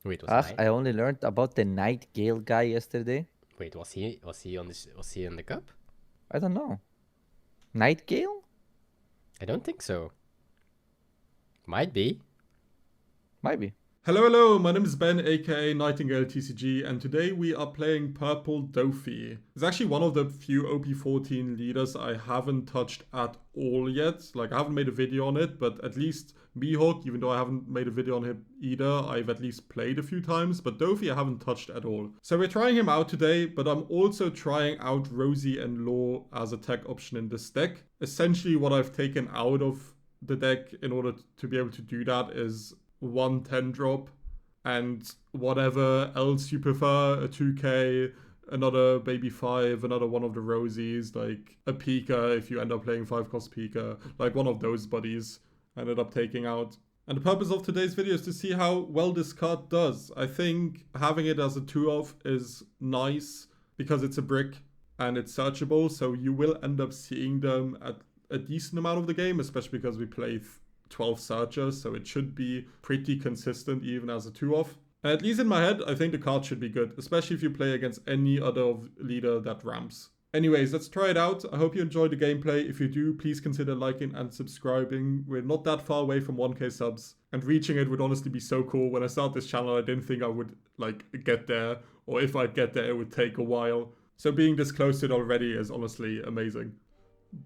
Wait, was Ach, Night? I only learned about the Nightingale guy yesterday. Wait, was he on this? Was he in the cup? I don't know. Nightingale? I don't think so. Might be. Might be. Hello, hello, my name is Ben, aka Nightingale TCG, and today we are playing Purple Dofi. It's actually one of the few OP14 leaders I haven't touched at all yet. Like, I haven't made a video on it, but at least Mihawk, even though I haven't made a video on him either, I've at least played a few times, but Dofi I haven't touched at all. So we're trying him out today, but I'm also trying out Rosie and Law as a tech option in this deck. Essentially, what I've taken out of the deck in order to be able to do that is 110 drop and whatever else you prefer, a 2k, another baby 5, another one of the Rosies, like a Pika if you end up playing 5 cost Pika, like one of those buddies I ended up taking out. And the purpose of today's video is to see how well this card does. I think having it as a 2-off is nice because it's a brick and it's searchable, so you will end up seeing them at a decent amount of the game, especially because we play 12 searchers, so it should be pretty consistent even as a 2-off. At least in my head, I think the card should be good, especially if you play against any other leader that ramps. Anyways, let's try it out. I hope you enjoyed the gameplay. If you do, please consider liking and subscribing. We're not that far away from 1k subs, and reaching it would honestly be so cool. When I started this channel, I didn't think I would get there, or if I'd get there, it would take a while. So being this close to it already is honestly amazing.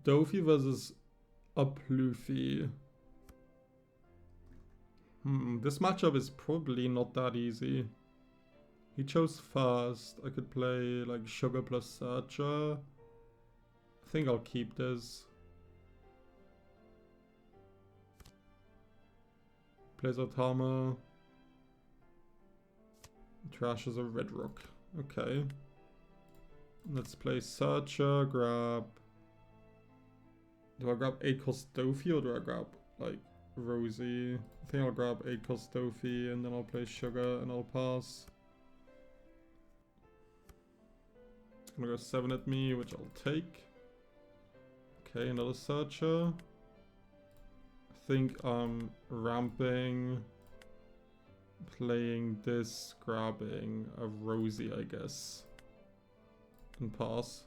Dofi versus UP Luffy. This matchup is probably not that easy. He chose fast. I could play like Sugar plus Searcher. I think I'll keep this. Plays Otama. Trashes a Red Rock. Okay. Let's play Searcher, grab... Do I grab 8 cost Dofi or do I grab like Rosie? I think I'll grab 8 cost Dofi and then I'll play Sugar and I'll pass. It's gonna go 7 at me, which I'll take. Okay, another Searcher. I think I'm ramping, playing this, grabbing a Rosie, I guess, and pass.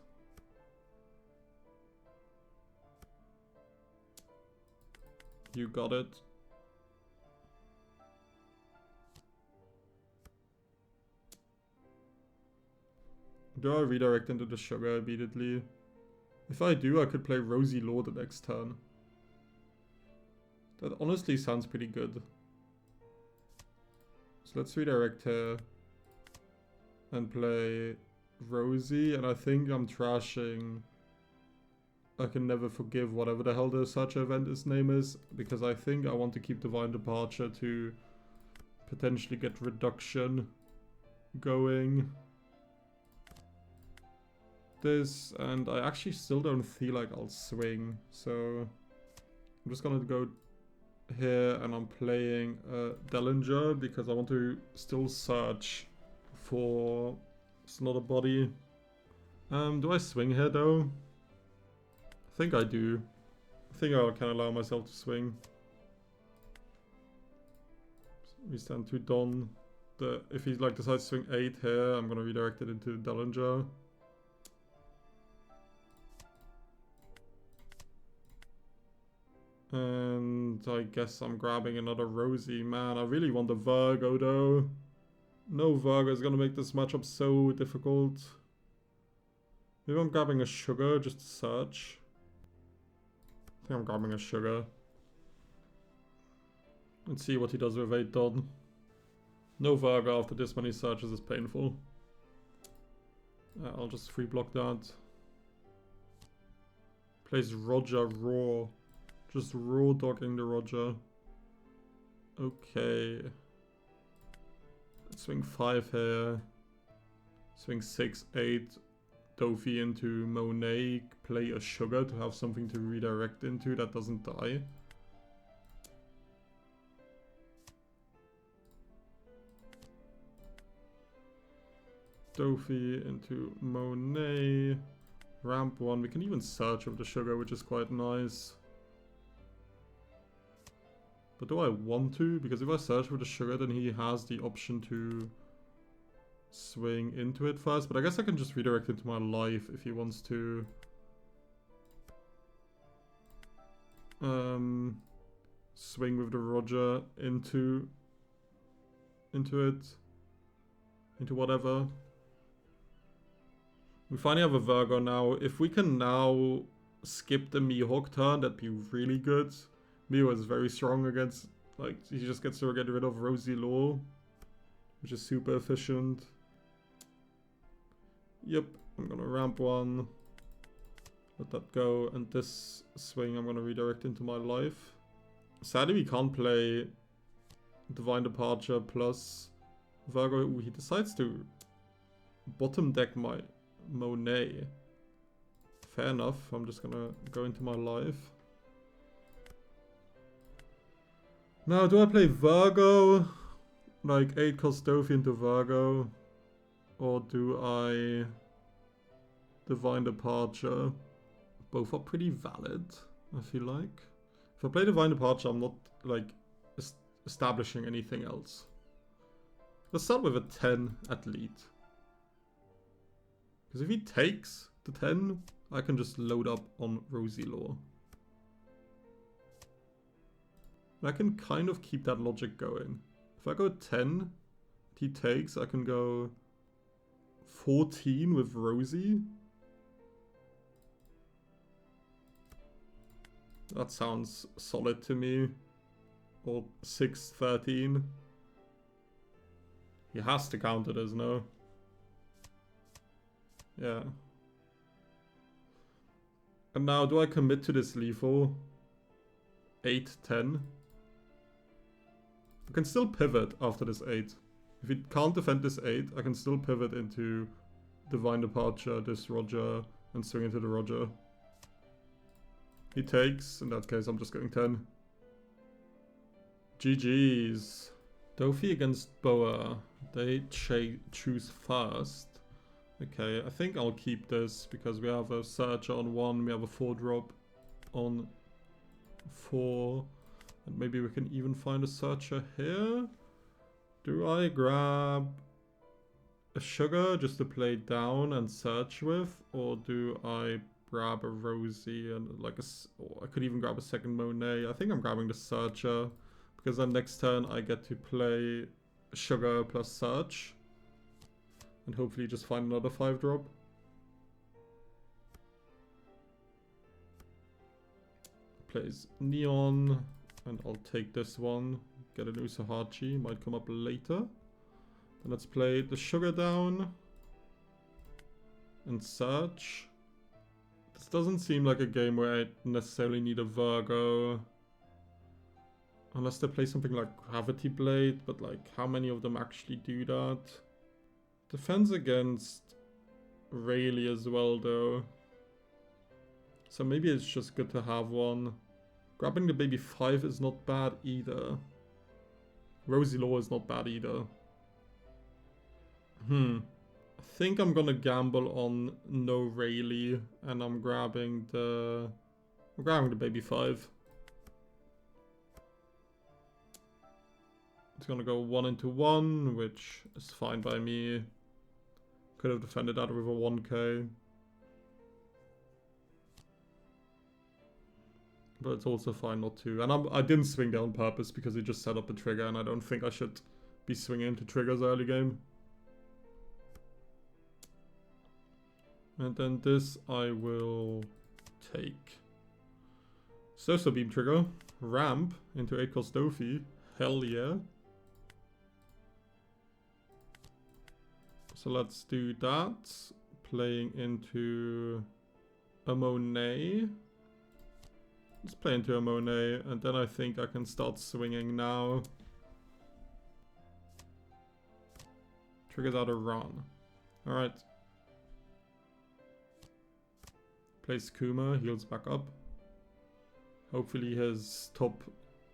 You got it. Do I redirect into the Sugar immediately? If I do, I could play Rosie Law the next turn. That honestly sounds pretty good. So let's redirect here and play Rosie, and I think I'm trashing I Can Never Forgive, whatever the hell the such event his name is, because I think I want to keep Divine Departure to potentially get reduction going. This, and I actually still don't feel like I'll swing, so I'm just gonna go here and I'm playing Dellinger because I want to still search for another body. Do I swing here though? I think I do. I think I can allow myself to swing. We stand to Don. If he decides to swing 8 here, I'm gonna redirect it into Dellinger. And I guess I'm grabbing another Rosie. Man, I really want the Virgo though. No Virgo is gonna make this matchup so difficult. Maybe I'm grabbing a Sugar just to search. I think I'm grabbing a Sugar. Let's see what he does with 8 Don. No Virgo after this many searches is painful. I'll just free block that. Plays Roger Raw. Just raw dogging the Roger. Okay. Let's swing 5 here. Swing 6, 8. Dofi into Monet. Play a Sugar to have something to redirect into that doesn't die. Dofi into Monet. Ramp 1. We can even search with the Sugar, which is quite nice. But do I want to? Because if I search for the sugar, then he has the option to swing into it first. But I guess I can just redirect into my life if he wants to. Swing with the Roger into it. Into whatever. We finally have a Virgo now. If we can now skip the Mihawk turn, that'd be really good. Mihawk is very strong against, like, he just gets to get rid of Rosy Law, which is super efficient. Yep, I'm gonna ramp one. Let that go, and this swing I'm gonna redirect into my life. Sadly, we can't play Divine Departure plus Virgo. Ooh, he decides to bottom deck my Monet. Fair enough, I'm just gonna go into my life. Now, do I play Virgo? Like 8 cost Dofy into Virgo? Or do I Divine Departure? Both are pretty valid, I feel like. If I play Divine Departure, I'm not, like, establishing anything else. Let's start with a 10 at lead. Because if he takes the 10, I can just load up on Rosy Law. And I can kind of keep that logic going. If I go 10, he takes, I can go 14 with Rosie. That sounds solid to me. Or 6, 13. He has to counter this, no? Yeah. And now, do I commit to this lethal? 8, 10. I can still pivot after this 8. If he can't defend this 8, I can still pivot into Divine Departure, this Roger, and swing into the Roger. He takes. In that case, I'm just going 10. GG's. Dofy against Boa. They choose first. Okay, I think I'll keep this because we have a Searcher on 1, we have a 4-drop on 4. And maybe we can even find a Searcher here. Do I grab a Sugar just to play down and search with? Or do I grab a Rosie and like or I could even grab a second Monet. I think I'm grabbing the Searcher because then next turn I get to play Sugar plus Search. And hopefully just find another 5-drop. Plays Neon. And I'll take this one. Get an Usahachi. Might come up later. Then let's play the Sugar down. And Search. This doesn't seem like a game where I necessarily need a Virgo. Unless they play something like Gravity Blade. But like, how many of them actually do that? Defense against Rayleigh as well, though. So maybe it's just good to have one. Grabbing the baby 5 is not bad either. Rosy Law is not bad either. I think I'm gonna gamble on no Rayleigh, and I'm grabbing the baby 5. It's gonna go 1 into 1, which is fine by me. Could have defended that with a 1k. But it's also fine not to. And I didn't swing there on purpose because it just set up a trigger, and I don't think I should be swinging into triggers early game. And then this I will take. So beam trigger. Ramp into 8 cost Dofy. Hell yeah. So let's do that. Playing into a Monet. Let's play into a Monet, and then I think I can start swinging now. Triggers out a run. Alright. Plays Kuma, heals back up. Hopefully his top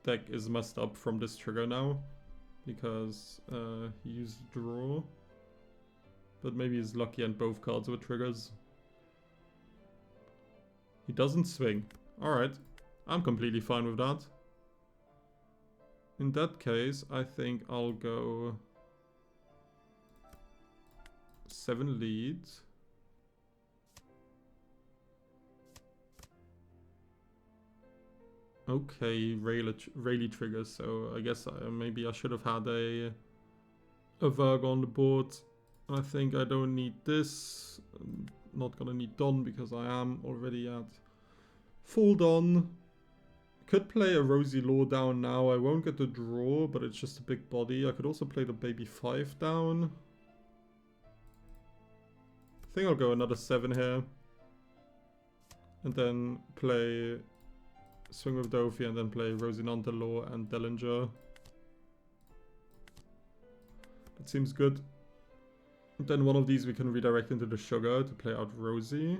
deck is messed up from this trigger now. Because he used draw. But maybe he's lucky and both cards were triggers. He doesn't swing. Alright. I'm completely fine with that. In that case, I think I'll go 7 leads. Okay, Rayleigh triggers, so I guess maybe I should have had a Virgo on the board. I think I don't need this. I'm not gonna need Don because I am already at full Don. Could play a Rosy Law down now. I won't get the draw, but it's just a big body. I could also play the Baby 5 down. I think I'll go another 7 here. And then play Swing with Dofy and then play Rosinante Law and Dellinger. That seems good. And then one of these we can redirect into the Sugar to play out Rosie.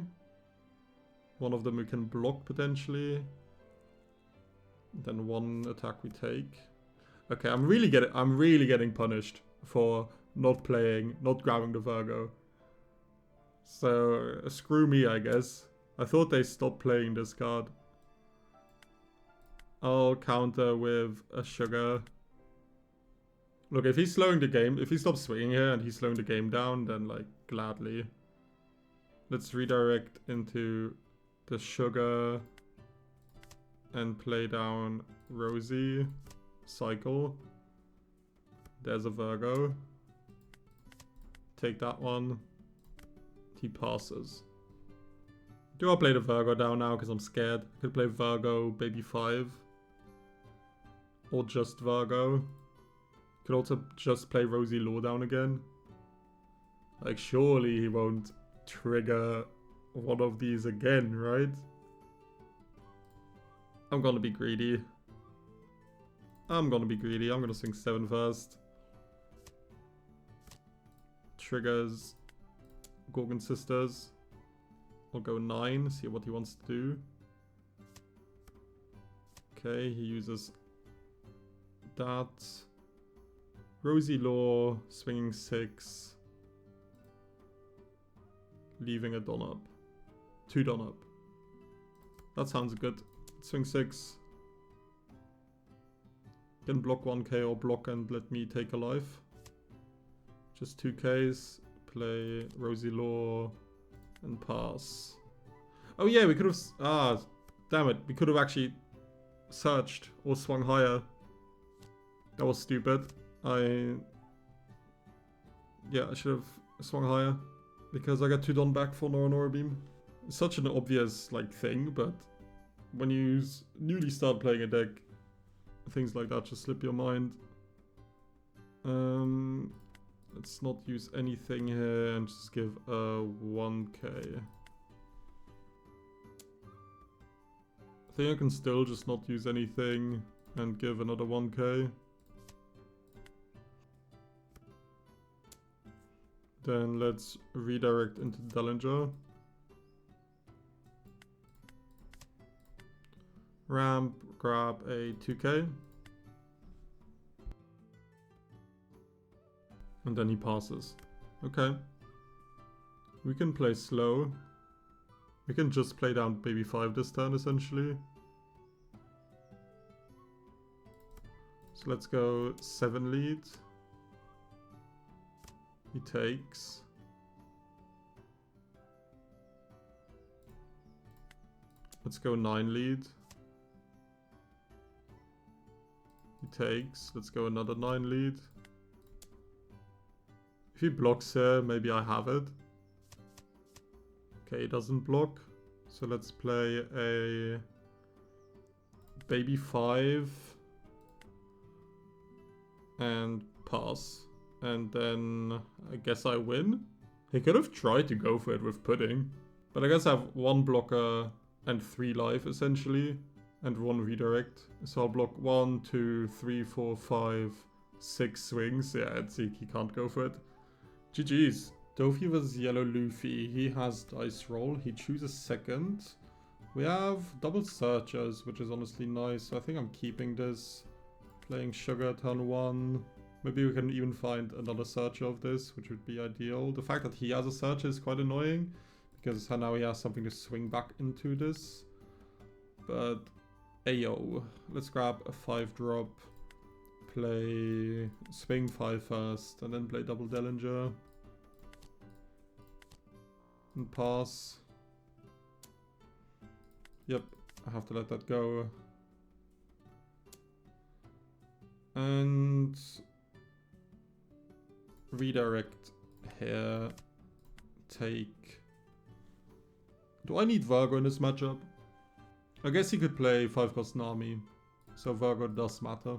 One of them we can block potentially. Then one attack we take. Okay, I'm really getting punished for not grabbing the Virgo. So screw me, I guess. I thought they stopped playing this card. I'll counter with a Sugar. Look, if he's slowing the game, if he stops swinging here and he's slowing the game down, then like gladly. Let's redirect into the Sugar and play down Rosie. Cycle. There's a Virgo. Take that one. He passes. Do I play the Virgo down now because I'm scared? I could play Virgo, Baby 5. Or just Virgo. Could also just play Rosy Law down again. Like, surely he won't trigger one of these again, right? I'm gonna be greedy. I'm gonna swing 7 first. Triggers Gorgon Sisters. I'll go 9, see what he wants to do. Okay, he uses that. Rosy Law, swinging 6. Leaving a Don up. 2 Don up. That sounds good. Swing 6. Can block 1k or block and let me take a life. Just 2ks. Play Rosy Law and pass. Oh yeah, we could have... Ah, damn it. We could have actually searched or swung higher. That was stupid. I should have swung higher. Because I got 2 Don back for Nora Beam. It's such an obvious like thing, but when you newly start playing a deck, things like that just slip your mind. Let's not use anything here and just give a 1k. I think I can still just not use anything and give another 1k. Then let's redirect into Dellinger. Ramp, grab a 2k. And then he passes. Okay. We can play slow. We can just play down Baby 5 this turn, essentially. So let's go 7 lead. He takes. Let's go 9 lead. He takes. Let's go another 9 lead. If he blocks here, maybe I have it. Okay, he doesn't block. So let's play a Baby 5 and pass. And then I guess I win. He could have tried to go for it with Pudding. But I guess I have 1 blocker and 3 life essentially. And 1 redirect. So I'll block 1, 2, 3, 4, 5, 6 swings. Yeah, he can't go for it. GG's. Dofy vs Yellow Luffy. He has dice roll. He chooses second. We have double searchers, which is honestly nice. So I think I'm keeping this. Playing Sugar turn 1. Maybe we can even find another searcher of this, which would be ideal. The fact that he has a searcher is quite annoying, because now he has something to swing back into this. But, ayo. Let's grab a 5 drop. play swing 5 first and then play double Dellinger. And pass. Yep, I have to let that go. And redirect here. Take. Do I need Virgo in this matchup? I guess he could play 5-cost Nami, so Virgo does matter.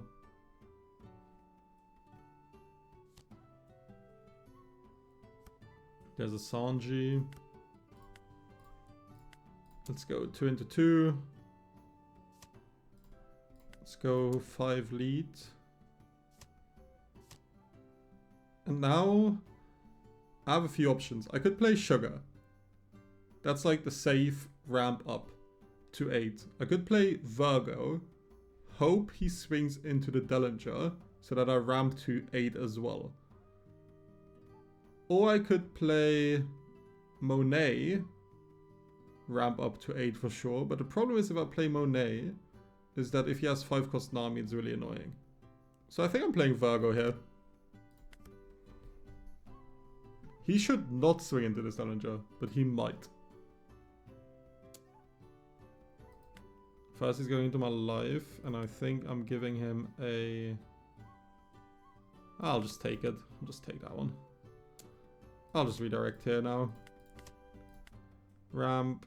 There's a Sanji. Let's go 2 into 2. Let's go 5 lead. And now I have a few options. I could play Sugar. That's like the safe ramp up to 8. I could play Virgo. Hope he swings into the Dellinger so that I ramp to 8 as well. Or I could play Monet. Ramp up to 8 for sure. But the problem is if I play Monet is that if he has 5-cost Nami, it's really annoying. So I think I'm playing Virgo here. He should not swing into this Dellinger, but he might. First he's going into my life, and I think I'm giving him a... I'll just take it. I'll just take that one. I'll just redirect here now. Ramp.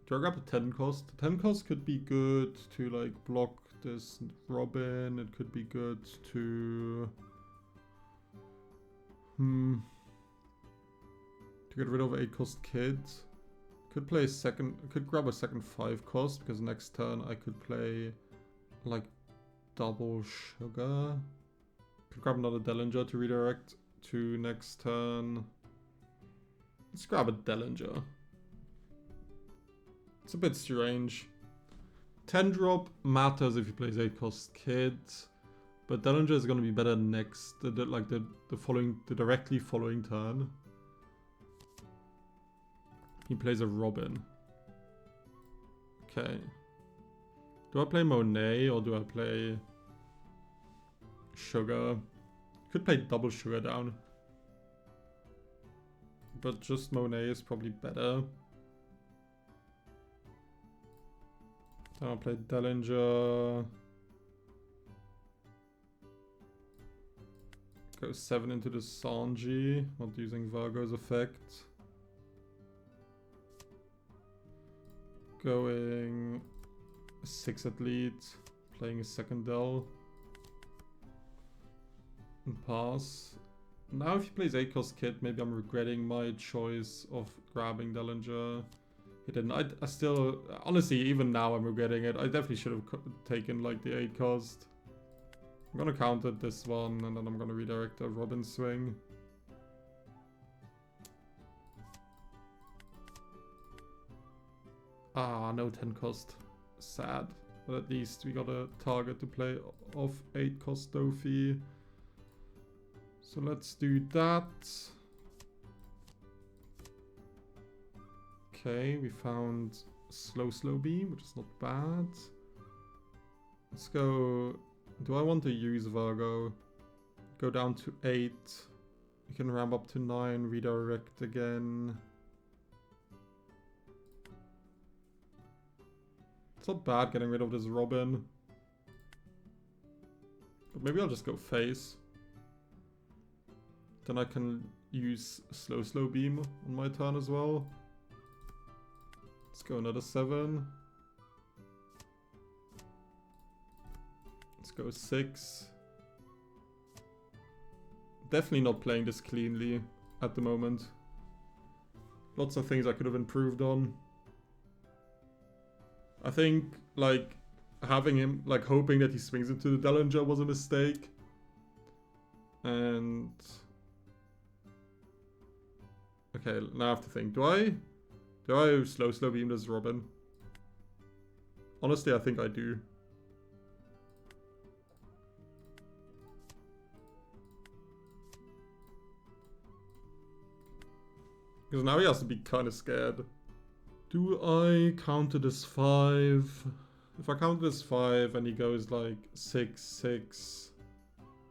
Do I grab a 10 cost? 10 cost could be good to like block this Robin. It could be good to... To get rid of 8-cost Kid. Could play a second... Could grab a second 5-cost because next turn I could play like double Sugar. Could grab another Dellinger to redirect to next turn. Let's grab a Dellinger. It's a bit strange. 10 drop matters if he plays 8-cost Kid, but Dellinger is going to be better next, the directly following turn. He plays a Robin. Okay. Do I play Monet or do I play Sugar? Could play double Sugar down. But just Monet is probably better. Then I'll play Dellinger. Go 7 into the Sanji, not using Virgo's effect. Going 6 at lead, playing a second Del. And pass. Now if he plays 8-cost Kid, maybe I'm regretting my choice of grabbing Dellinger. He didn't. I still, honestly, even now I'm regretting it. I definitely should have taken like the 8-cost. I'm gonna counter this one and then I'm gonna redirect a Robin swing. Ah, no 10-cost. Sad. But at least we got a target to play off 8-cost Dofy. So let's do that. Okay, we found slow beam, which is not bad. Let's go... Do I want to use Virgo? Go down to 8. We can ramp up to 9, redirect again. It's not bad getting rid of this Robin. But maybe I'll just go face. Then I can use slow beam on my turn as well. Let's go another 7. Let's go 6. Definitely not playing this cleanly at the moment. Lots of things I could have improved on. I think, like, having him, like, hoping that he swings into the Dellinger was a mistake. And... Okay, now I have to think. Do I slow beam this Robin? Honestly, I think I do. Because now he has to be kind of scared. Do I counter this 5? If I counter this 5 and he goes like 6, 6,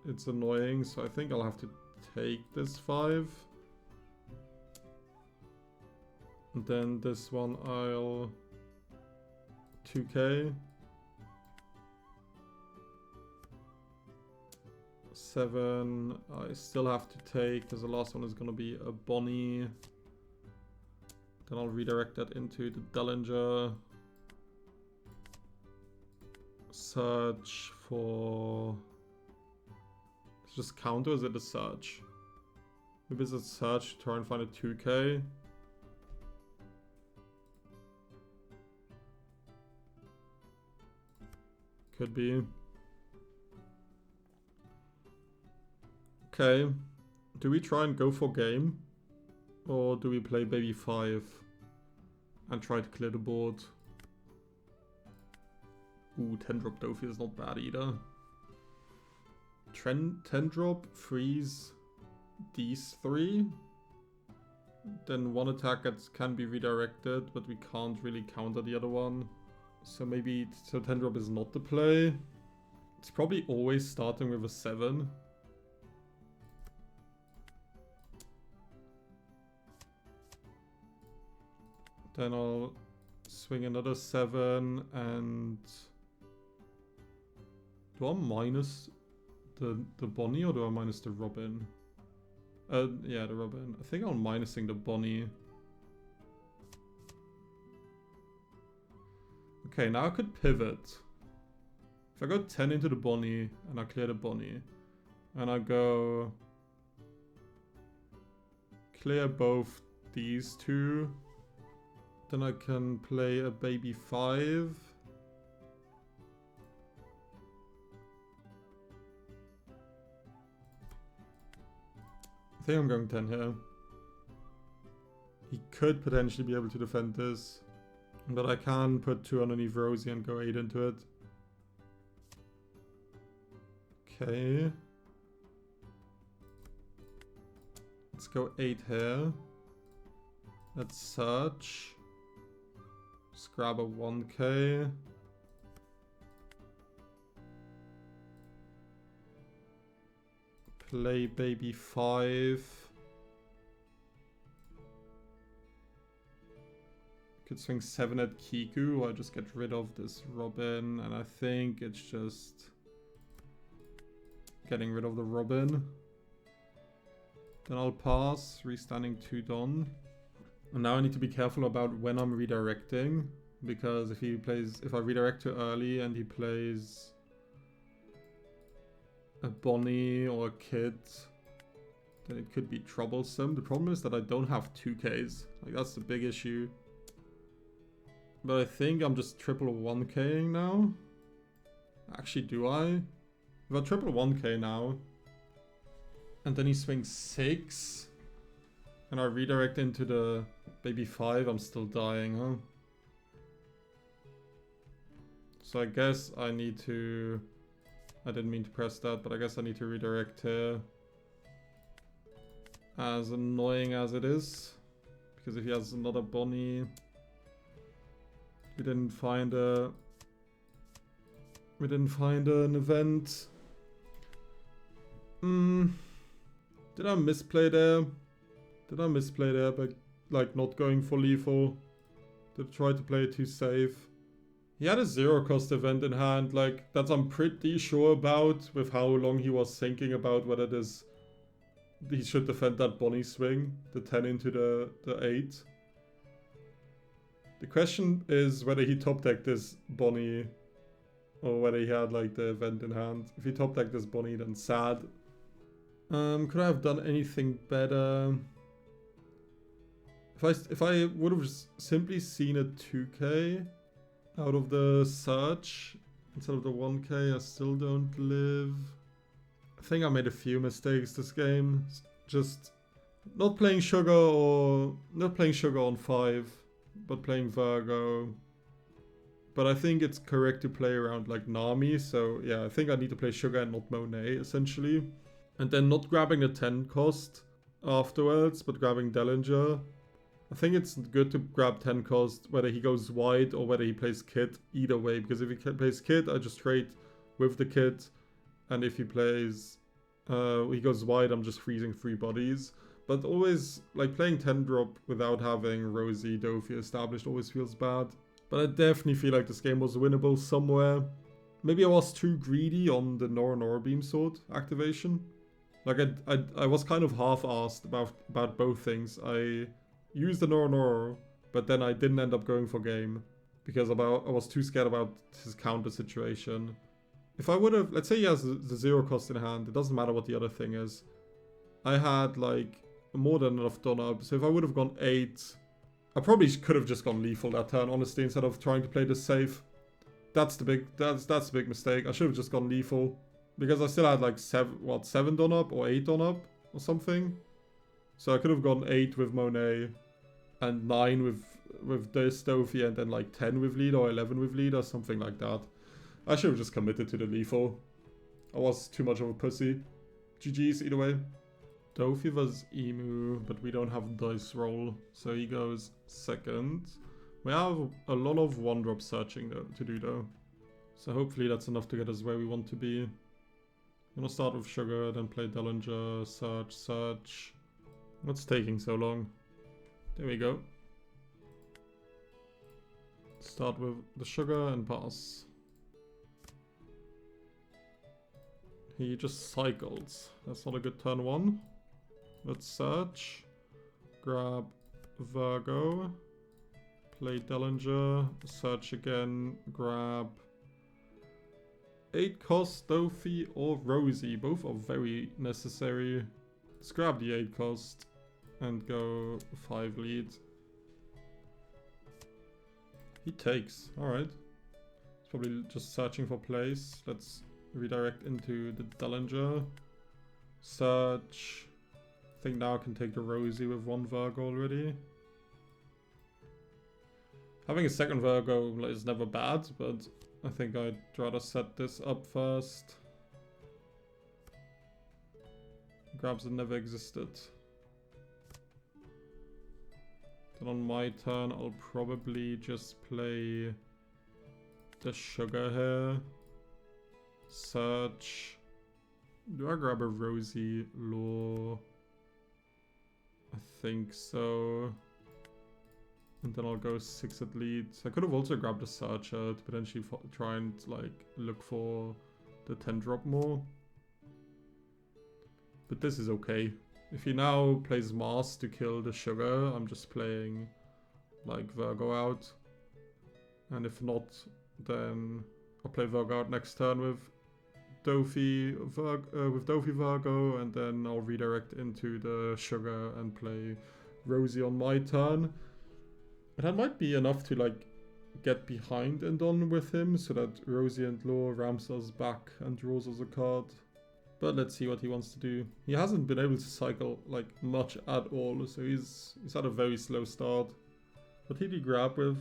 it's annoying, so I think I'll have to take this 5. And then this one I'll 2k. 7, I still have to take, because the last one is going to be a Bonnie. Then I'll redirect that into the Dellinger. Search for... It's just counter, or is it a search? Maybe it's a search to try and find a 2k. Could be. Okay. Do we try and go for game? Or do we play baby 5 and try to clear the board? Ooh, 10 drop Dofi is not bad either. 10 drop, freeze these 3. Then one attack that can be redirected, but we can't really counter the other one. So maybe, so 10 drop is not the play. It's probably always starting with a 7. Then I'll swing another 7 and... Do I minus the Bonnie or do I minus the Robin? Yeah, the Robin. I think I'm minusing the Bonnie. Okay, now I could pivot. If I go 10 into the Bonnie and I clear the Bonnie, and I go clear both these 2, then I can play a baby 5. I think I'm going 10 here. He could potentially be able to defend this. But I can put 2 underneath Rosie and go 8 into it. Okay. Let's go 8 here. Let's search. Just grab a 1k. Play baby 5. Could swing 7 at Kiku, or I just get rid of this Robin, and I think it's just getting rid of the Robin. Then I'll pass, restanding 2 Don. And now I need to be careful about when I'm redirecting, because if I redirect too early and he plays a Bonnie or a Kid, then it could be troublesome. The problem is that I don't have 2Ks. Like, that's the big issue. But I think I'm just triple 1K'ing now. Actually, do I? If I triple 1K now, and then he swings 6, and I redirect into the baby 5, I'm still dying, huh? So I guess I need to... I didn't mean to press that, but I guess I need to redirect here. As annoying as it is. Because if he has another Bonnie... We didn't find an event. Did I misplay there? Did I misplay there by like not going for lethal? Did I try to play it too safe? He had a 0 cost event in hand, like that I'm pretty sure about, with how long he was thinking about whether he should defend that Bonnie swing, the 10 into the 8. The question is whether he top decked this Bonnie or whether he had like the event in hand. If he top decked this Bonnie, then sad. Could I have done anything better? If I would have simply seen a 2k out of the search instead of the 1k, I still don't live. I think I made a few mistakes this game. Just not playing Sugar on 5. But playing Virgo. But I think it's correct to play around like Nami. So yeah, I think I need to play Sugar and not Monet essentially. And then not grabbing the 10 cost afterwards, but grabbing Dellinger. I think it's good to grab 10 cost whether he goes wide or whether he plays Kid. Either way, because if he plays Kid, I just trade with the Kid. And if he plays He goes wide, I'm just freezing 3 bodies. But always, like, playing 10 drop without having Rosie, Dofi established always feels bad. But I definitely feel like this game was winnable somewhere. Maybe I was too greedy on the Nora Beam Sword activation. Like, I was kind of half-assed about both things. I used the Nora, but then I didn't end up going for game. Because I was too scared about his counter situation. If I would have, let's say he has the 0 cost in hand, it doesn't matter what the other thing is. I had like more than enough done up, so if I would have gone 8, I probably could have just gone lethal that turn, honestly, instead of trying to play this safe. That's the big mistake. I should have just gone lethal. Because I still had like 7 done up or 8 done up or something. So I could have gone 8 with Monet and 9 with this Dofi and then like 10 with lead or 11 with lead or something like that. I should have just committed to the lethal. I was too much of a pussy. GG's either way. Dofi was Emu, but we don't have dice roll, so he goes second. We have a lot of 1-drop searching though, to do though. So hopefully that's enough to get us where we want to be. I'm gonna start with Sugar, then play Dellinger, search. What's taking so long? There we go. Start with the Sugar and pass. He just cycles. That's not a good turn 1. Let's search. Grab Virgo. Play Dellinger. Search again. Grab 8 cost, Dofi or Rosie. Both are very necessary. Let's grab the 8 cost and go 5 lead. He takes. Alright. He's probably just searching for place. Let's redirect into the Dellinger. Search. I think now I can take the Rosie with 1 Virgo already. Having a second Virgo is never bad, but I think I'd rather set this up first. Grabs that never existed. Then on my turn, I'll probably just play the Sugar here. Search. Do I grab a Rosie Law? I think so. And then I'll go 6 at lead. I could have also grabbed a Searcher to potentially try and like look for the 10 drop more. But this is okay. If he now plays Mars to kill the Sugar, I'm just playing like Virgo out. And if not, then I'll play Virgo out next turn with Dofi Virgo, and then I'll redirect into the Sugar and play Rosie on my turn. And that might be enough to like get behind and on with him so that Rosie and Law ramps us back and draws us a card. But let's see what he wants to do. He hasn't been able to cycle like much at all, so he's had a very slow start. What did he grab with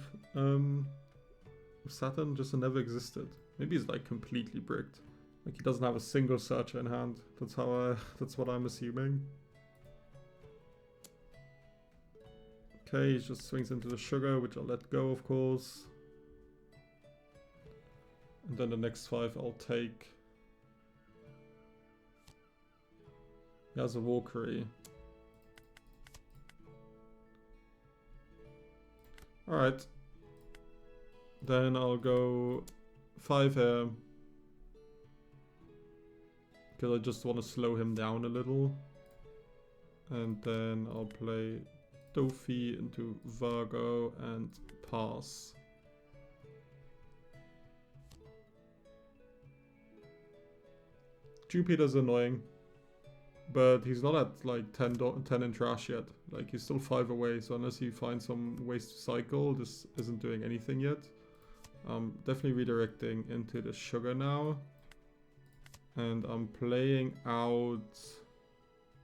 Saturn? Just never existed. Maybe he's like completely bricked. Like he doesn't have a single Searcher in hand. That's what I'm assuming. Okay, he just swings into the Sugar, which I'll let go, of course. And then the next 5 I'll take. He has a Valkyrie. Alright. Then I'll go 5 here. Because I just want to slow him down a little. And then I'll play Dofi into Virgo and pass. Jupiter's annoying. But he's not at like 10 in trash yet. Like he's still 5 away, so unless he finds some ways to cycle, this isn't doing anything yet. Definitely redirecting into the Sugar now. And I'm playing out...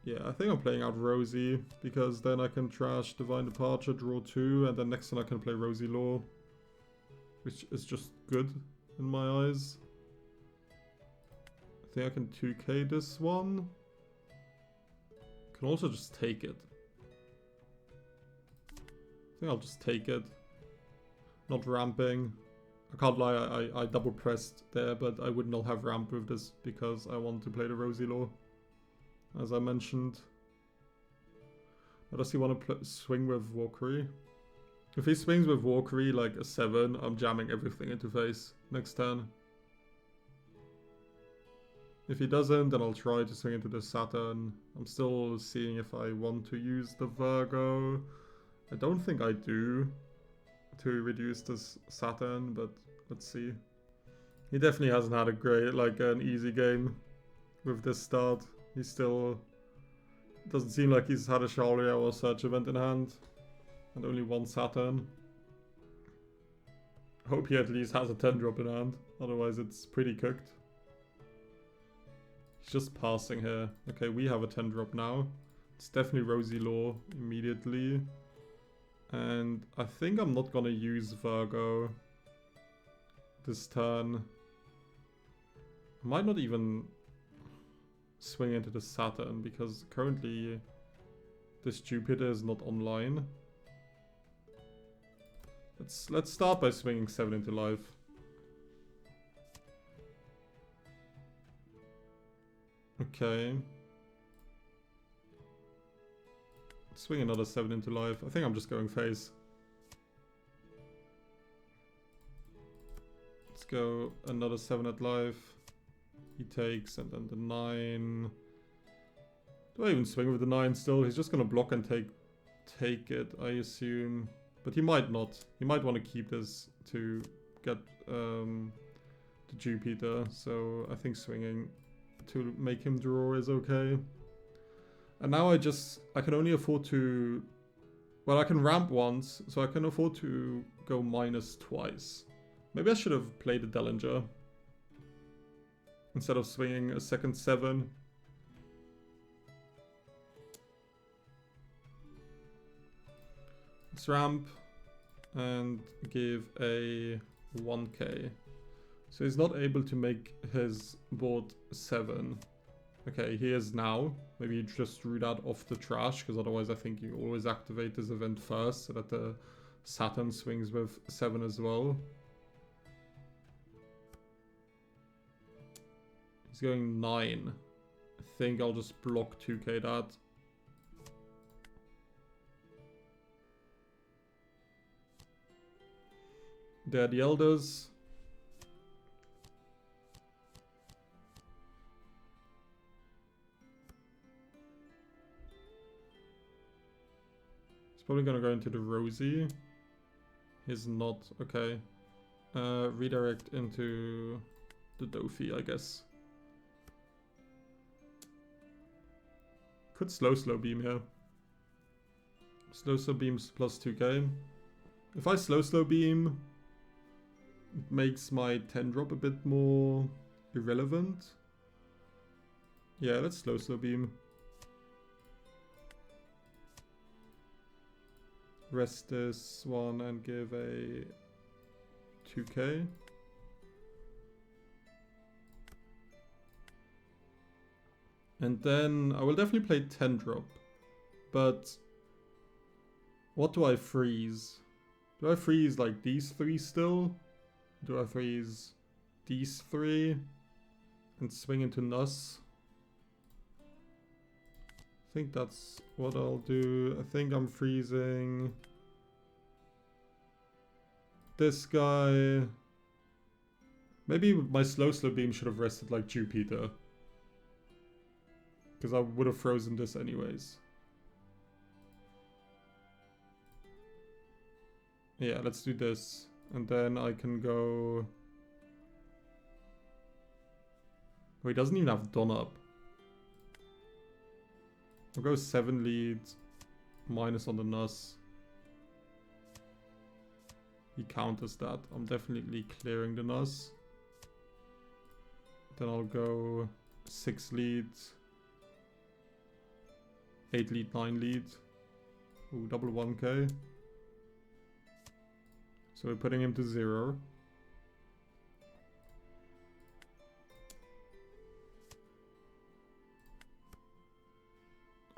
Yeah, I think I'm playing out Rosie, because then I can trash Divine Departure, draw 2, and then next turn I can play Rosie Law. Which is just good in my eyes. I think I can 2k this one. Can also just take it. I think I'll just take it. Not ramping. I can't lie, I double pressed there, but I would not have ramp with this because I want to play the Rosie Law. as I mentioned. Or does he want to swing with Valkyrie? If he swings with Valkyrie like a 7, I'm jamming everything into face next turn. If he doesn't, then I'll try to swing into the Saturn. I'm still seeing if I want to use the Virgo. I don't think I do to reduce this Saturn, but let's see. He definitely hasn't had a great, like an easy game with this start. He still doesn't seem like he's had a Sharia or Search event in hand. And only one Saturn. Hope he at least has a 10 drop in hand. Otherwise it's pretty cooked. He's just passing here. Okay, we have a 10 drop now. It's definitely Rosy Law immediately. And I think I'm not gonna use Virgo this turn. I might not even swing into the Saturn because currently this Jupiter is not online. Let's start by swinging 7 into life. Okay. Swing another 7 into life. I think I'm just going face. Let's go another 7 at life. He takes, and then the 9. Do I even swing with the 9 still? He's just gonna block and take it, I assume. But he might not. He might want to keep this to get the Jupiter. So I think swinging to make him draw is okay. And now I can only afford to... Well, I can ramp once, so I can afford to go minus twice. Maybe I should have played a Dellinger instead of swinging a second 7. Let's ramp and give a 1k. So he's not able to make his board 7. Okay, he is now. Maybe you just threw that off the trash, because otherwise I think you always activate this event first so that the Saturn swings with 7 as well. He's going 9. I think I'll just block 2k that. They're the Elders. He's probably gonna go into the Rosie. He's not. Okay. Redirect into the Dofi, I guess. Could slow beam here. Slow beams plus 2k. If I slow beam, it makes my 10 drop a bit more irrelevant. Yeah, let's slow beam. Rest this one and give a 2k. And then I will definitely play 10 drop. But what do I freeze? Do I freeze like these 3 still? Do I freeze these 3 and swing into Nuss? I think that's what I'll do. I think I'm freezing this guy. Maybe my slow beam should have rested like Jupiter, because I would have frozen this anyways. Yeah, let's do this. And then I can go... Oh, he doesn't even have Don up. I'll go 7 lead, minus on the Nuss. He counters that. I'm definitely clearing the Nuss. Then I'll go 6 lead, 8 lead, 9 lead. Ooh, double 1k. So we're putting him to 0.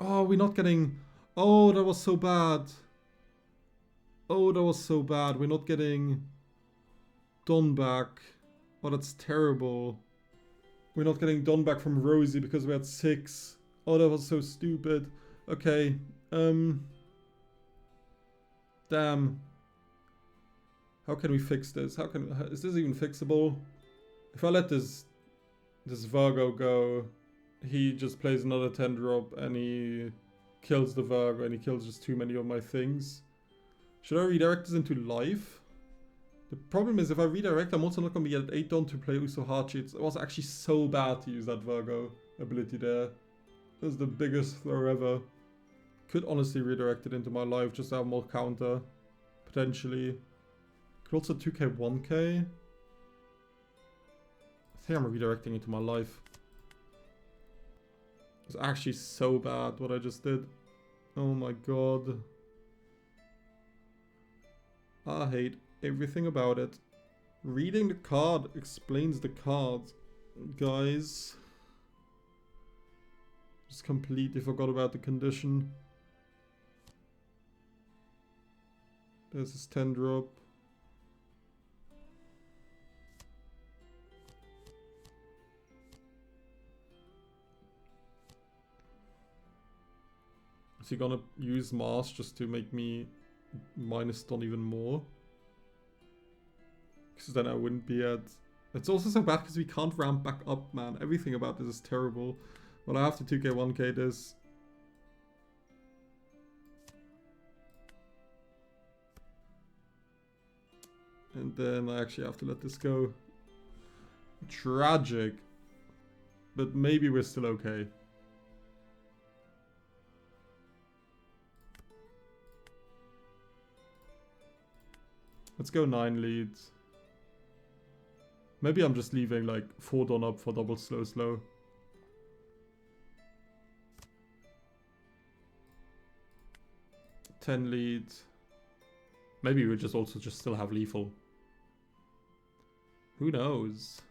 Oh, we're not getting... Oh, that was so bad. Oh, that was so bad. We're not getting Don back. Oh, that's terrible. We're not getting Don back from Rosie because we had 6. Oh, that was so stupid. Okay. Damn. How can we fix this? Is this even fixable? If I let this Virgo go, he just plays another 10 drop and he kills the Virgo and he kills just too many of my things. Should I redirect this into life? The problem is if I redirect, I'm also not going to get 8 on to play Usohachi. It was actually so bad to use that Virgo ability there. That was the biggest throw ever. Could honestly redirect it into my life just to have more counter. Potentially. Could also 2k 1k. I think I'm redirecting into my life. It's actually so bad what I just did. Oh my god. I hate everything about it. Reading the card explains the card. Guys. Just completely forgot about the condition. There's this 10 drop. Is he gonna use Mars just to make me minus stun even more? Because then I wouldn't be at... It's also so bad because we can't ramp back up, man. Everything about this is terrible. Well, I have to 2k 1k this. And then I actually have to let this go. Tragic. But maybe we're still okay. Let's go 9 leads. Maybe I'm just leaving like 4 Don up for double slow. 10 leads. Maybe we just also just still have lethal. Who knows?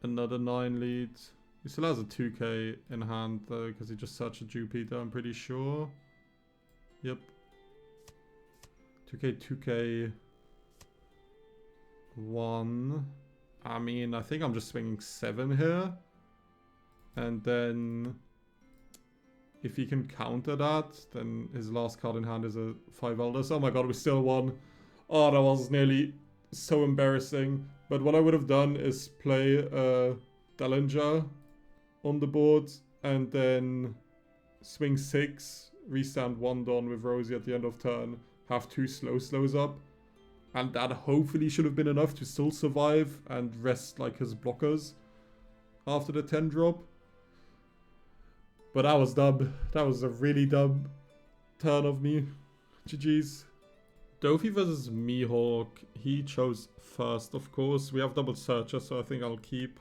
Another 9 leads. He still has a 2k in hand though, because he just searched a Jupiter, I'm pretty sure. Yep. 2k, 1. I mean, I think I'm just swinging 7 here. And then if he can counter that, then his last card in hand is a 5 Elders. Oh my god, we still won. Oh, that was nearly so embarrassing. But what I would have done is play Dellinger on the board and then swing 6, restand 1 Don with Rosie at the end of turn, have 2 slows up. And that hopefully should have been enough to still survive and rest like his blockers after the 10 drop. But that was dumb. That was a really dumb turn of me. GG's. Dofi versus Mihawk. He chose first, of course. We have double searcher, so I think I'll keep.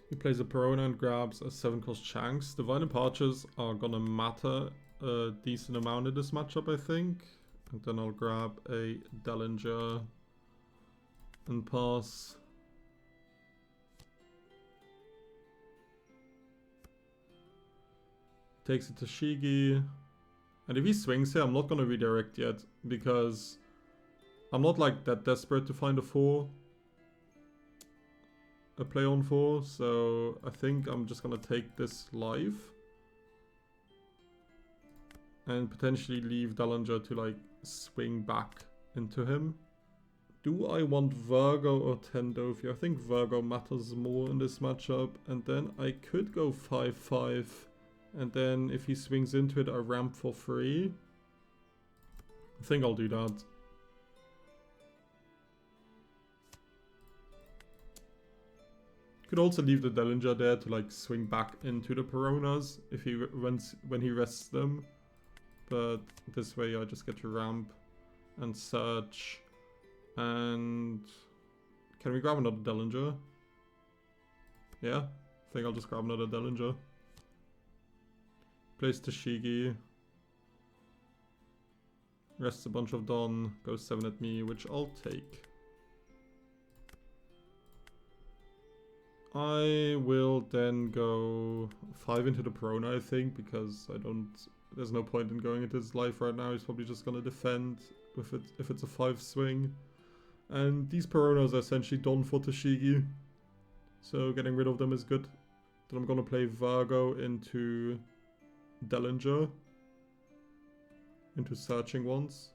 He plays a Perona and grabs a 7-cost Shanks. Divine Departures are gonna matter a decent amount in this matchup, I think. And then I'll grab a Dellinger and pass. Takes it to Shigi. And if he swings here, I'm not gonna redirect yet, because I'm not like that desperate to find a play on 4, so I think I'm just gonna take this live. And potentially leave Dellinger to like swing back into him. Do I want Virgo or 10 Dofi? I think Virgo matters more in this matchup. And then I could go 5-5. And then if he swings into it, I ramp for free. I think I'll do that. Could also leave the Dellinger there to like swing back into the Peronas if he when he rests them. But this way I just get to ramp and search. And can we grab another Dellinger? Yeah, I think I'll just grab another Dellinger. Plays Tashigi. Rests a bunch of Don, goes 7 at me, which I'll take. I will then go 5 into the Perona, I think, because there's no point in going into his life right now. He's probably just gonna defend if it's a 5 swing. And these Piranhas are essentially done for Tashigi. So getting rid of them is good. Then I'm gonna play Virgo into Dellinger. Into Searching Ones.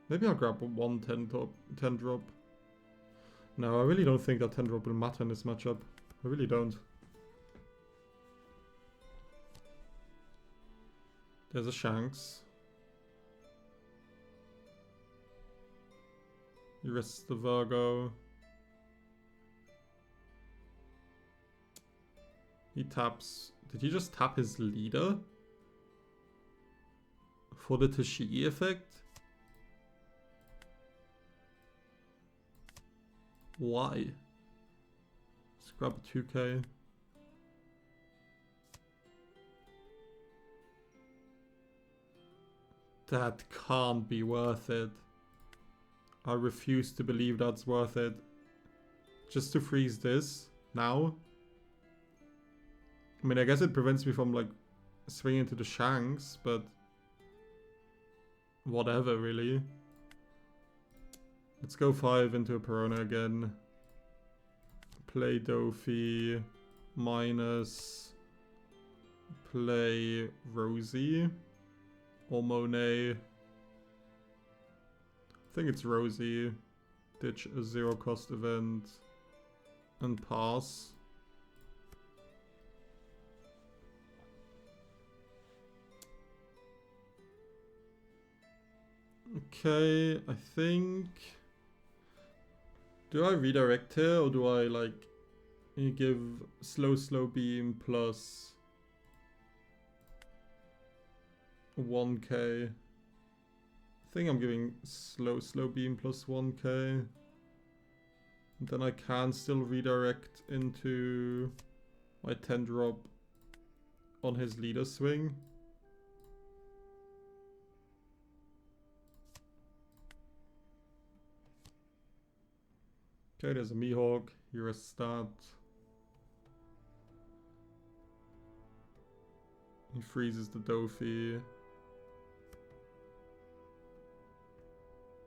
Maybe I'll grab one 10 drop. No, I really don't think that 10 drop will matter in this matchup. I really don't. There's a Shanks. He risks the Virgo. He taps... Did he just tap his leader? For the Tashigi effect? Why? Let's grab a 2k. That can't be worth it. I refuse to believe that's worth it. Just to freeze this now. I mean, I guess it prevents me from like swinging into the Shanks, but whatever, really. Let's go 5 into a Piranha again. Play Dofi. Minus. Play Rosie. Or Monet. I think it's Rosie. Ditch a 0 cost event. And pass. Okay, I think... Do I redirect here or do I like give slow beam plus 1k? I think I'm giving slow beam plus 1k. And then I can still redirect into my 10 drop on his leader swing. Okay, there's a Mihawk. Here a stat. He freezes the Dofi.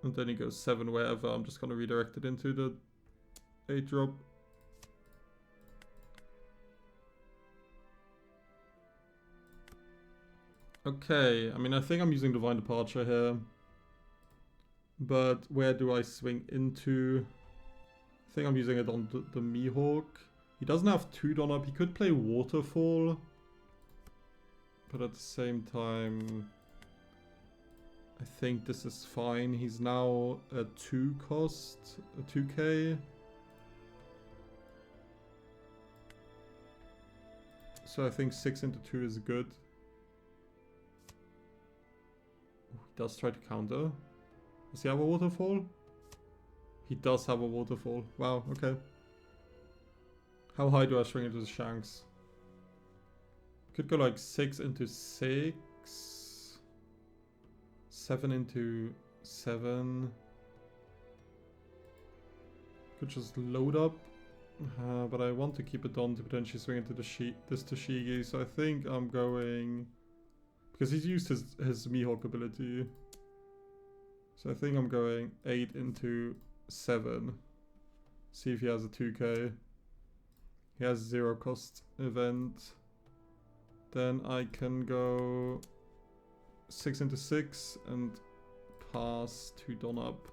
And then he goes 7 wherever. I'm just gonna redirect it into the 8 drop. Okay, I mean, I think I'm using Divine Departure here. But where do I swing into? I think I'm using it on the Mihawk. He doesn't have 2 Don up. He could play Waterfall. But at the same time, I think this is fine. He's now a 2 cost, a 2k. So I think 6 into 2 is good. He does try to counter. Does he have a Waterfall? He does have a Waterfall. Wow, okay. How high do I swing into the Shanks? Could go like 6 into 6. 7 into 7. Could just load up. But I want to keep it on to potentially swing into this Tashigi. So I think I'm going... Because he's used his Mihawk ability. So I think I'm going 8 into 7. See if he has a 2k. He has 0 cost event. Then I can go 6 into 6 and pass 2 Don up.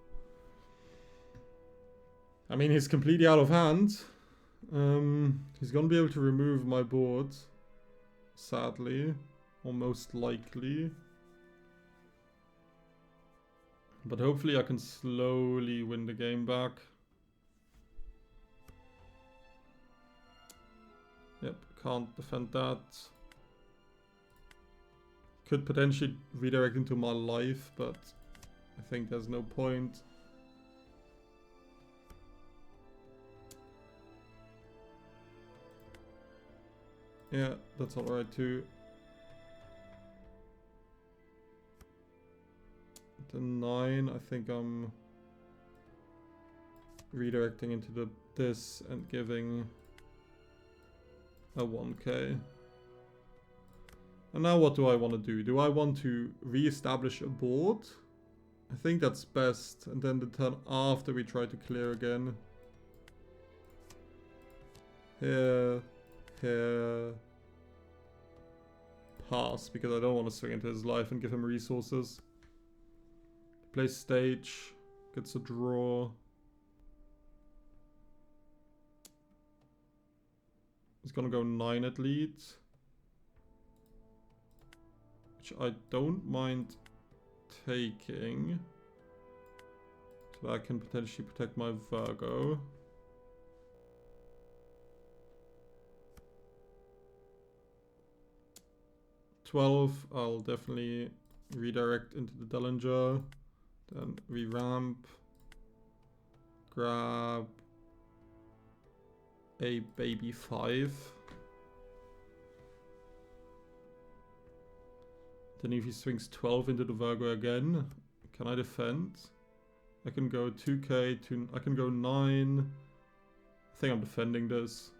I mean, he's completely out of hand. He's gonna be able to remove my board. Sadly. Or most likely. But hopefully I can slowly win the game back. Yep, can't defend that. Could potentially redirect into my life, but I think there's no point. Yeah, that's alright too. The 9, I think I'm redirecting into this and giving a 1k. And now what do I want to do? Do I want to re-establish a board? I think that's best. And then the turn after we try to clear again. Here. Here. Pass, because I don't want to swing into his life and give him resources. Plays stage. Gets a draw. He's gonna go 9 at lead. Which I don't mind taking. So that I can potentially protect my Virgo. $12, I'll definitely redirect into the Dellinger. Then re-ramp. Grab a baby 5. Then if he swings 12 into the Virgo again, can I defend? I can go 2k to... I can go 9. I think I'm defending this.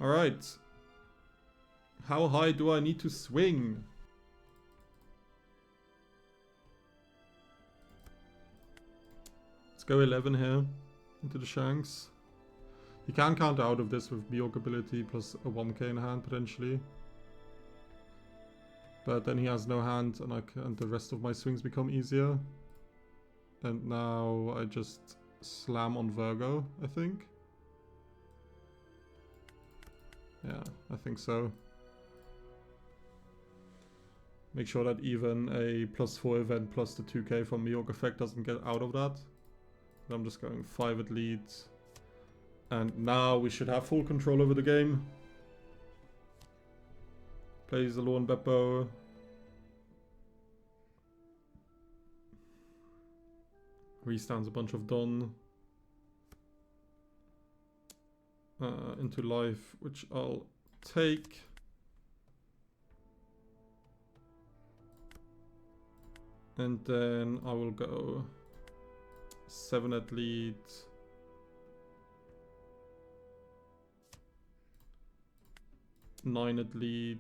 Alright. How high do I need to swing? Let's go 11 here. Into the Shanks. He can counter out of this with Mihawk ability plus a 1k in hand potentially. But then he has no hand and the rest of my swings become easier. And now I just slam on Virgo, I think. Yeah, I think so. Make sure that even a +4 event plus the 2k from Mihawk effect doesn't get out of that. I'm just going 5 at lead. And now we should have full control over the game. Plays the Lorne Beppo. Restands a bunch of Don. Into life, which I'll take. And then I will go 7 at lead. Nine at lead.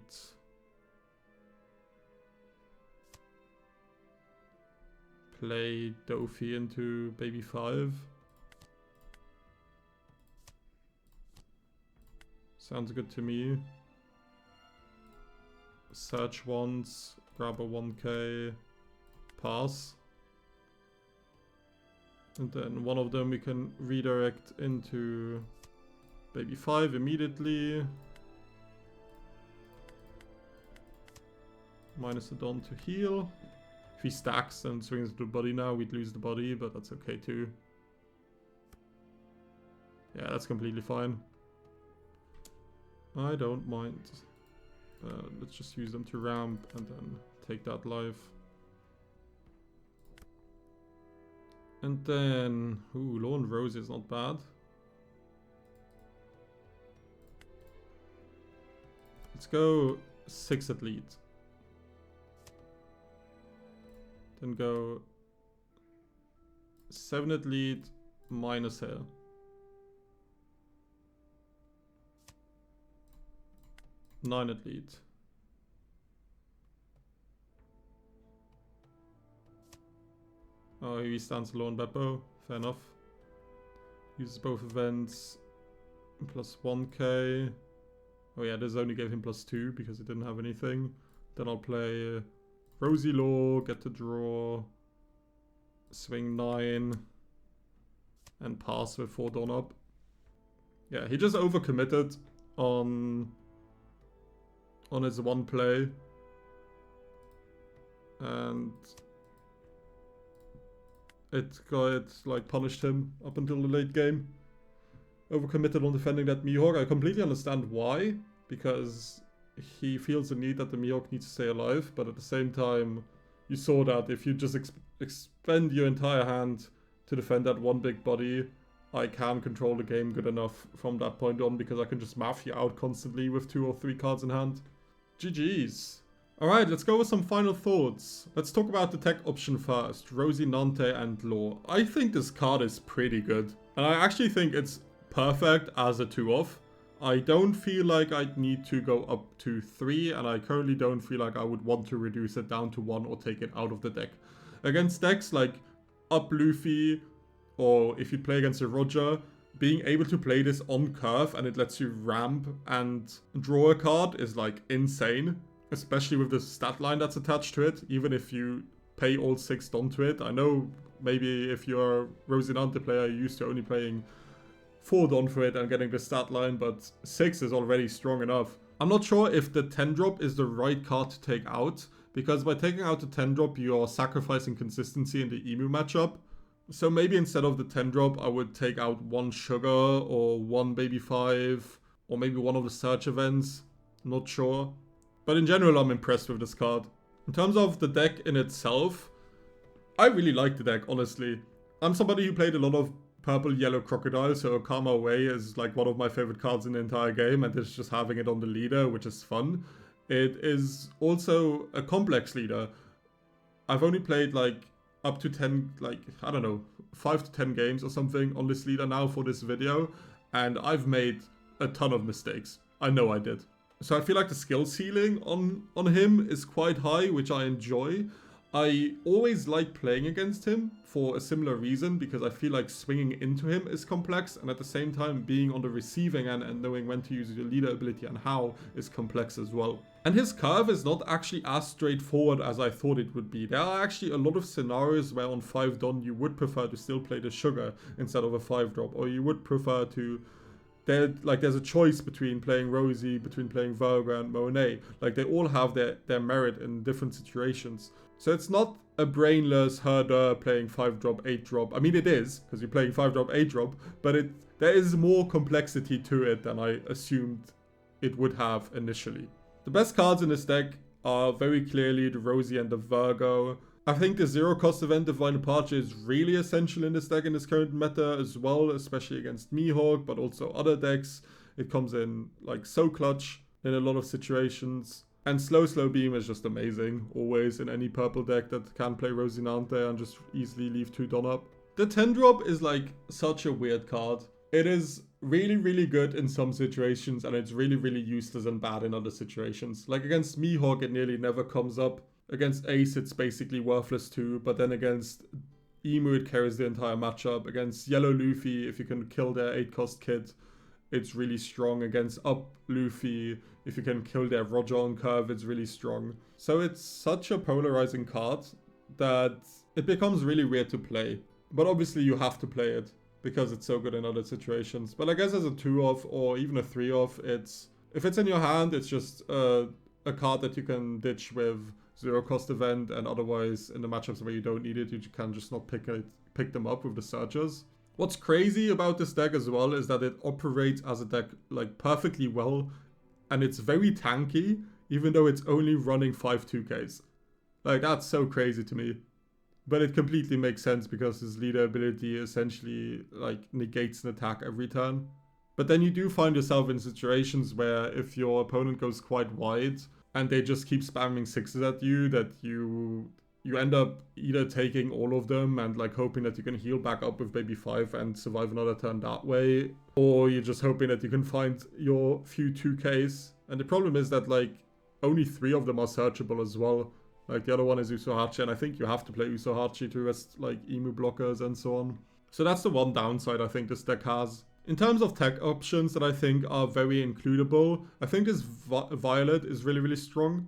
Play Dofi into baby 5. Sounds good to me. Search once, grab a 1k, pass. And then one of them we can redirect into baby 5 immediately. Minus a Don to heal. If he stacks and swings to the body now, we'd lose the body, but that's okay too. Yeah, that's completely fine. I don't mind. Let's just use them to ramp and then take that life. And then... Ooh, Lorne Rose is not bad. Let's go 6 at lead. Then go 7 at lead, minus hair. Nine at lead. Oh, he stands alone Beppo. Fair enough. Uses both events. Plus 1k. Oh yeah, this only gave him plus 2 because he didn't have anything. Then I'll play Rosy Law, get to draw. Swing 9. And pass with 4 Dawn up. Yeah, he just overcommitted on his one play. And it like punished him up until the late game. Overcommitted on defending that Mihawk. I completely understand why, because he feels the need that the Mihawk needs to stay alive, but at the same time you saw that if you just expend your entire hand to defend that one big body, I can control the game good enough from that point on, because I can just math you out constantly with 2 or 3 cards in hand. GG's. Alright, let's go with some final thoughts. Let's talk about the tech option first, Rosinante and Law. I think this card is pretty good, and I actually think it's perfect as a 2-off. I don't feel like I'd need to go up to 3, and I currently don't feel like I would want to reduce it down to 1 or take it out of the deck. Against decks like UP Luffy, or if you play against a Roger, being able to play this on curve and it lets you ramp and draw a card is like insane. Especially with the stat line that's attached to it, even if you pay all 6 Don to it. I know maybe if you're a Rosinante player, you're used to only playing 4 Don for it and getting the stat line, but 6 is already strong enough. I'm not sure if the 10 drop is the right card to take out, because by taking out the 10 drop, you are sacrificing consistency in the Emu matchup. So maybe instead of the 10 drop, I would take out 1 Sugar or 1 Baby 5, or maybe one of the search events, not sure. But in general, I'm impressed with this card. In terms of the deck in itself, I really like the deck, honestly. I'm somebody who played a lot of purple yellow crocodile, so Karma Away is like one of my favorite cards in the entire game, and it's just having it on the leader, which is fun. It is also a complex leader. I've only played like up to 10, like, I don't know, 5 to 10 games or something on this leader now for this video, and I've made a ton of mistakes. I know I did. So I feel like the skill ceiling on him is quite high, which I enjoy. I always like playing against him for a similar reason, because I feel like swinging into him is complex, and at the same time being on the receiving end and knowing when to use your leader ability and how is complex as well. And his curve is not actually as straightforward as I thought it would be. There are actually a lot of scenarios where on 5 Don you would prefer to still play the Sugar instead of a 5 drop, or you would prefer to... There's a choice between playing Rosie, between playing Virgo and Monet. Like, they all have their merit in different situations. So it's not a brainless herder playing 5 drop, 8 drop. I mean, it is, because you're playing 5 drop, 8 drop, but there is more complexity to it than I assumed it would have initially. The best cards in this deck are very clearly the Rosie and the Virgo. I think the 0-cost event Divine Departure is really essential in this deck in this current meta as well, especially against Mihawk, but also other decks. It comes in like so clutch in a lot of situations. And Slow Beam is just amazing, always in any purple deck that can play Rosinante and just easily leave 2 Don up. The 10 drop is like such a weird card. It is really, really good in some situations, and it's really, really useless and bad in other situations. Like against Mihawk, it nearly never comes up. Against Ace, it's basically worthless too, but then against Emu, it carries the entire matchup. Against Yellow Luffy, if you can kill their 8-cost kid, it's really strong. Against Up Luffy, if you can kill their Roger on curve, it's really strong. So it's such a polarizing card that it becomes really weird to play. But obviously you have to play it, because it's so good in other situations. But I guess as a 2-off or even a 3-off, if it's in your hand, it's just a card that you can ditch with 0-cost event, and otherwise in the matchups where you don't need it, you can just not pick them up with the searchers. What's crazy about this deck as well is that it operates as a deck like perfectly well, and it's very tanky, even though it's only running 5 2Ks. Like, that's so crazy to me. But it completely makes sense because his leader ability essentially like negates an attack every turn. But then you do find yourself in situations where if your opponent goes quite wide and they just keep spamming 6s at you, that you end up either taking all of them and like hoping that you can heal back up with Baby 5 and survive another turn that way, or you're just hoping that you can find your few 2Ks. And the problem is that like only 3 of them are searchable as well. Like the other one is Usohachi, and I think you have to play Usohachi to rest like Emu blockers and so on. So that's the one downside I think this deck has. In terms of tech options that I think are very includable, I think this Violet is really, really strong.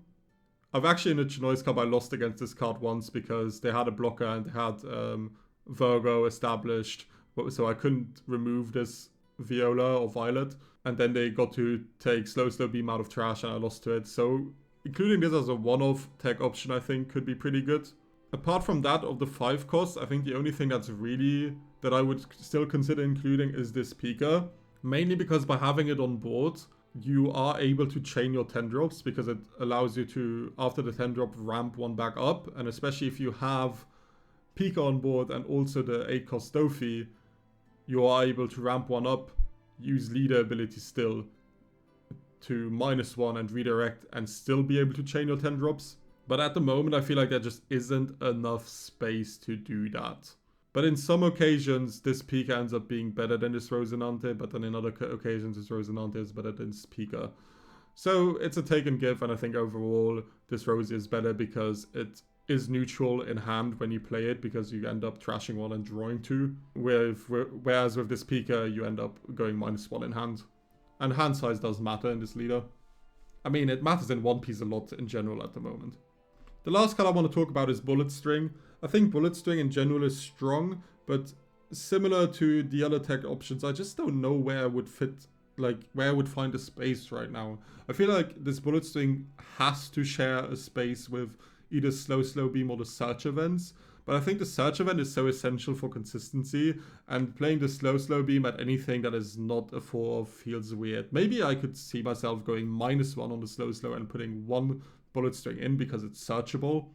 I've actually in a Chinoise Cup, I lost against this card once because they had a blocker and they had Virgo established, so I couldn't remove this Viola or Violet. And then they got to take Slow Beam out of trash and I lost to it. So including this as a one-off tech option I think could be pretty good. Apart from that, of the 5 costs, I think the only thing that I would still consider including is this Pika. Mainly because by having it on board, you are able to chain your 10 drops because it allows you to, after the 10 drop, ramp one back up. And especially if you have Pika on board and also the 8 cost Dofi, you are able to ramp one up, use leader ability still to -1 and redirect and still be able to chain your 10 drops. But at the moment, I feel like there just isn't enough space to do that. But in some occasions, this Pika ends up being better than this Rosinante, but then in other occasions, this Rosinante is better than this Pika. So it's a take and give, and I think overall, this Rosie is better because it is neutral in hand when you play it, because you end up trashing 1 and drawing 2. Whereas with this Pika, you end up going -1 in hand. And hand size does matter in this leader. I mean, it matters in One Piece a lot in general at the moment. The last card I want to talk about is Bullet String. I think Bullet String in general is strong, but similar to the other tech options, I just don't know where I would fit, like where I would find a space right now. I feel like this Bullet String has to share a space with either Slow Beam or the Search events, but I think the Search event is so essential for consistency, and playing the Slow Beam at anything that is not a 4 feels weird. Maybe I could see myself going -1 on the Slow and putting 1 Bullet String in because it's searchable.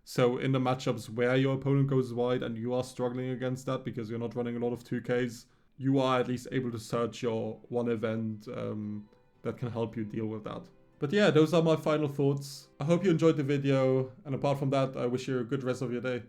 So in the matchups where your opponent goes wide and you are struggling against that because you're not running a lot of 2Ks, you are at least able to search your 1 event that can help you deal with that. But yeah, those are my final thoughts. I hope you enjoyed the video, and apart from that, I wish you a good rest of your day.